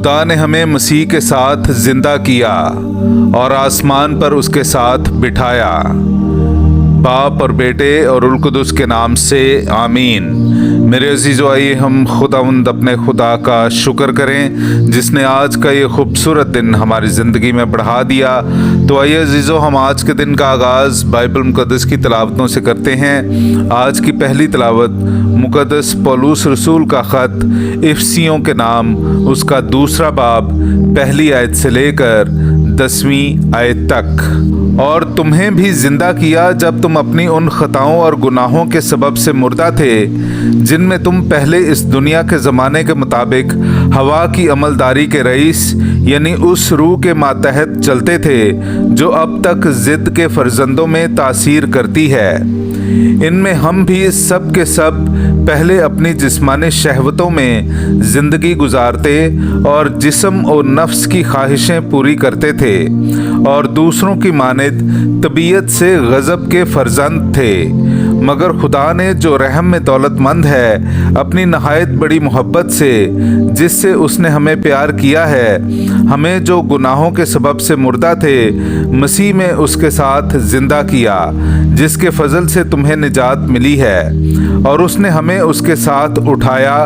खुदा ने हमें मसीह के साथ जिंदा किया और आसमान पर उसके साथ बिठाया। बाप और बेटे और रुल कुदुस के नाम से आमीन। मेरे अजीज़ों, आइए हम खुदावंद अपने खुदा का शुक्र करें जिसने आज का ये खूबसूरत दिन हमारी ज़िंदगी में बढ़ा दिया। तो आइए अजीज़ों, हम आज के दिन का आगाज़ बाइबल मुक़द्दस की तिलावतों से करते हैं। आज की पहली तिलावत मुक़द्दस पौलुस रसूल का ख़त इफिसियों के नाम, उसका दूसरा बाब, पहली आयत से लेकर 10वीं आयत तक। और तुम्हें भी जिंदा किया जब तुम अपनी उन खताओं और गुनाहों के सबब से मुर्दा थे जिनमें तुम पहले इस दुनिया के ज़माने के मुताबिक हवा की अमलदारी के रईस यानी उस रूह के मातहत चलते थे जो अब तक ज़िद के फर्जंदों में तासीर करती है। इनमें हम भी सब के सब पहले अपनी जिस्मानी शहवतों में ज़िंदगी गुजारते और जिस्म और नफ्स की ख्वाहिशें पूरी करते थे और दूसरों की मानिद तबीयत से गज़ब के फर्जंद थे। मगर खुदा ने जो रहम में दौलतमंद है, अपनी नहायत बड़ी मोहब्बत से जिससे उसने हमें प्यार किया है, हमें जो गुनाहों के सबब से मुर्दा थे मसीह में उसके साथ ज़िंदा किया, जिसके फजल से तुम्हें निजात मिली है। और उसने हमें उसके साथ उठाया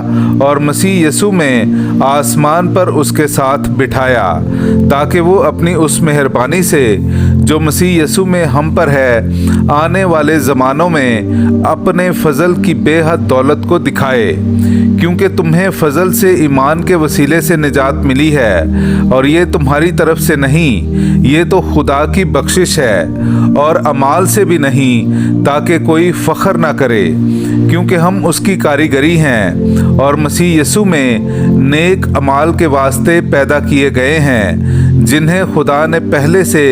और मसीह यसू में आसमान पर उसके साथ बिठाया, ताकि वो अपनी उस मेहरबानी से जो मसीह यसू में हम पर है आने वाले ज़मानों में अपने फजल की बेहद दौलत को दिखाए। क्योंकि तुम्हें फजल से ईमान के वसीले से निजात मिली है और ये तुम्हारी तरफ से नहीं, ये तो खुदा की बख्शिश है और अमाल से भी नहीं, ताकि कोई फ़ख्र ना करे। क्योंकि हम उसकी कारीगरी हैं और मसीह यसू में नेक अमाल के वास्ते पैदा किए गए हैं, जिन्हें खुदा ने पहले से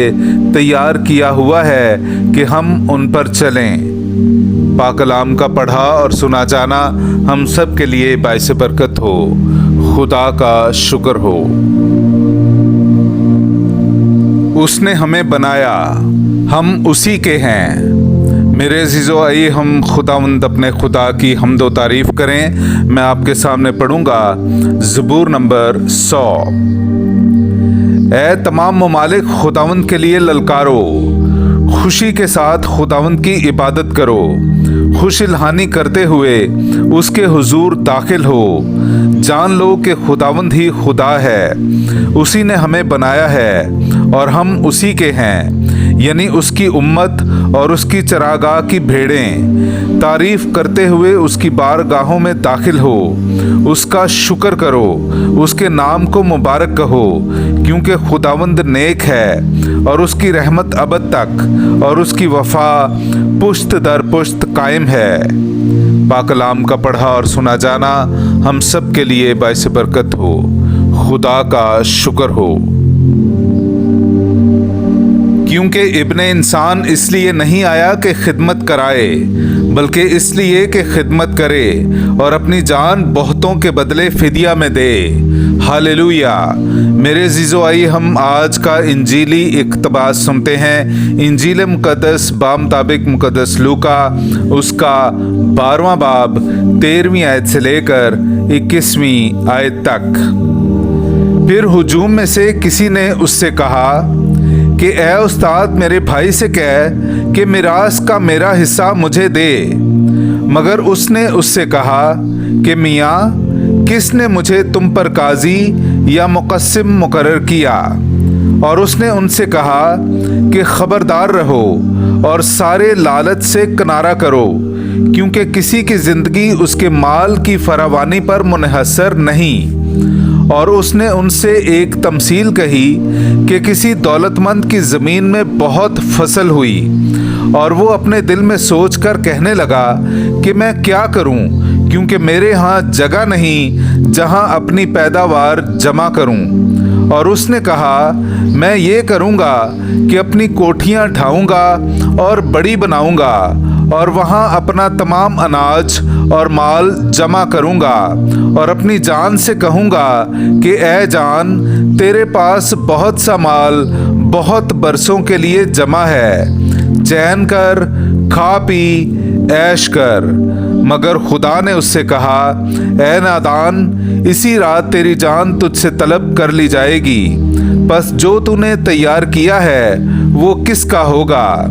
तैयार किया हुआ है कि हम उन पर चलें। पाक कलाम का पढ़ा और सुना जाना हम सब के लिए बाइस बरकत हो। खुदा का शुक्र हो। उसने हमें बनाया, हम उसी के हैं। मेरे अज़ीज़ों, आइए हम खुदावंद अपने खुदा की हम्दो तारीफ़ करें। मैं आपके सामने पढ़ूंगा ज़बूर नंबर 100। ऐ तमाम ममालिक, खुदावंद के लिए ललकारो, खुशी के साथ खुदावंद की इबादत करो, खुश इल्हानी करते हुए उसके हुजूर दाखिल हो। जान लो कि खुदावंद ही खुदा है, उसी ने हमें बनाया है और हम उसी के हैं, यानी उसकी उम्मत और उसकी चरागाह की भेड़ें। तारीफ़ करते हुए उसकी बारगाहों में दाखिल हो, उसका शुक्र करो, उसके नाम को मुबारक कहो, क्योंकि खुदावंद नेक है और उसकी रहमत अबद तक और उसकी वफा पुश्त दर पुश्त कायम है। पाक कलाम का पढ़ा और सुना जाना हम सब के लिए बाइस बरकत हो। खुदा का शुक्र हो। क्योंकि इब्ने इंसान इसलिए नहीं आया कि खिदमत कराए, बल्कि इसलिए कि खिदमत करे और अपनी जान बहुतों के बदले फिदिया में दे। हालेलुया। मेरे अज़ीज़ों, आइए हम आज का इंजीली इक़्तिबास सुनते हैं। इंजील मुक़द्दस बामुताबिक मुक़द्दस लूका, उसका 12वां बाब 13वीं आयत से लेकर 21वीं आयत तक। फिर हुजूम में से किसी ने उससे कहा कि ए उस्ताद, मेरे भाई से कह कि मिरास का मेरा हिस्सा मुझे दे। मगर उसने उससे कहा कि मियाँ, किसने मुझे तुम पर काजी या मुक़स्सिम मुकर्रर किया? और उसने उनसे कहा कि खबरदार रहो और सारे लालच से किनारा करो, क्योंकि किसी की ज़िंदगी उसके माल की फरावानी पर मुनहसर नहीं। और उसने उनसे एक तमसील कही कि किसी दौलतमंद की ज़मीन में बहुत फसल हुई और वो अपने दिल में सोच कर कहने लगा कि मैं क्या करूं, क्योंकि मेरे यहाँ जगह नहीं जहाँ अपनी पैदावार जमा करूं। और उसने कहा, मैं ये करूँगा कि अपनी कोठियाँ ढाऊँगा और बड़ी बनाऊँगा और वहाँ अपना तमाम अनाज और माल जमा करूँगा और अपनी जान से कहूँगा कि ए जान, तेरे पास बहुत सा माल बहुत बरसों के लिए जमा है, चैन कर, खा पी, ऐश कर। मगर खुदा ने उससे कहा, ए नादान, इसी रात तेरी जान तुझसे तलब कर ली जाएगी, बस जो तूने तैयार किया है वो किसका होगा?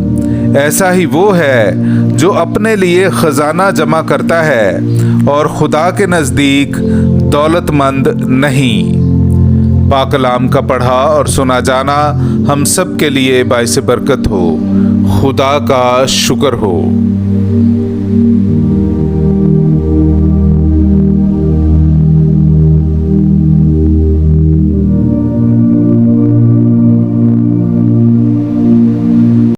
ऐसा ही वो है जो अपने लिए खजाना जमा करता है और खुदा के नज़दीक दौलतमंद नहीं। पाक कलाम का पढ़ा और सुना जाना हम सब के लिए बाइस बरकत हो। खुदा का शुक्र हो।